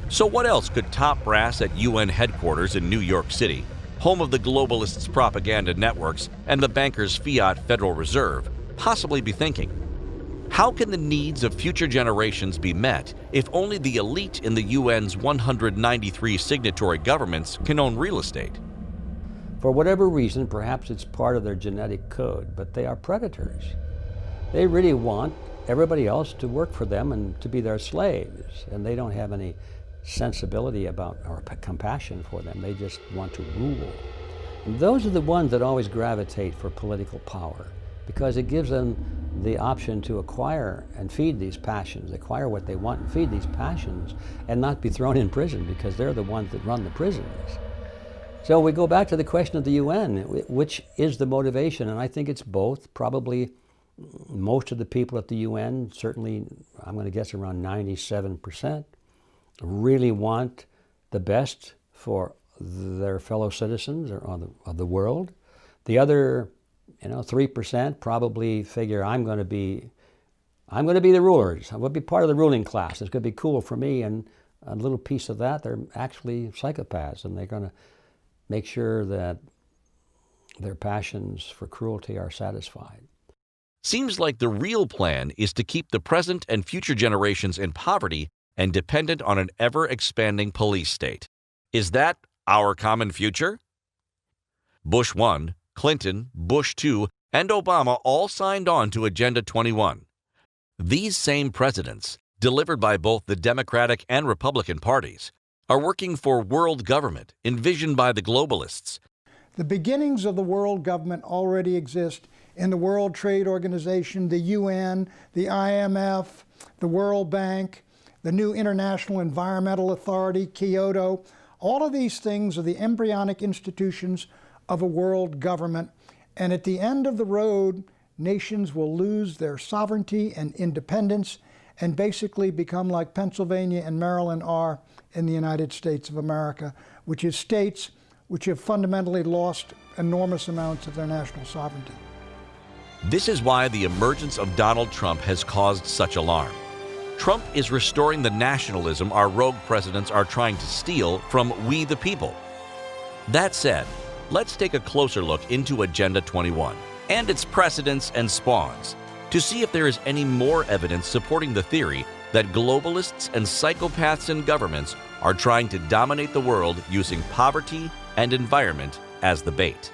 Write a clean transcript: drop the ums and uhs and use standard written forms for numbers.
So what else could top brass at UN headquarters in New York City, home of the globalists' propaganda networks and the bankers' fiat Federal Reserve, possibly be thinking? How can the needs of future generations be met if only the elite in the UN's 193 signatory governments can own real estate? For whatever reason, perhaps it's part of their genetic code, but they are predators. They really want everybody else to work for them and to be their slaves, and they don't have any sensibility about or compassion for them. They just want to rule. And those are the ones that always gravitate for political power, because it gives them the option to acquire and feed these passions, acquire what they want and feed these passions, and not be thrown in prison, because they're the ones that run the prisons. So we go back to the question of the UN, which is the motivation, and I think it's both. Probably most of the people at the UN, certainly I'm going to guess around 97%, really want the best for their fellow citizens of the world. The other 3% probably figure I'm going to be the rulers. I'm going to be part of the ruling class. It's going to be cool for me, and a little piece of that, they're actually psychopaths, and they're going to make sure that their passions for cruelty are satisfied. Seems like the real plan is to keep the present and future generations in poverty and dependent on an ever-expanding police state. Is that our common future? Bush 1, Clinton, Bush 2, and Obama all signed on to Agenda 21. These same presidents, delivered by both the Democratic and Republican parties, are working for world government envisioned by the globalists. The beginnings of the world government already exist in the World Trade Organization, the UN, the IMF, the World Bank, the new International Environmental Authority, Kyoto. All of these things are the embryonic institutions of a world government. And at the end of the road, nations will lose their sovereignty and independence and basically become like Pennsylvania and Maryland are in the United States of America, which is states which have fundamentally lost enormous amounts of their national sovereignty. This is why the emergence of Donald Trump has caused such alarm. Trump is restoring the nationalism our rogue presidents are trying to steal from we the people. That said, let's take a closer look into Agenda 21 and its precedents and spawns to see if there is any more evidence supporting the theory that globalists and psychopaths in governments are trying to dominate the world using poverty and environment as the bait.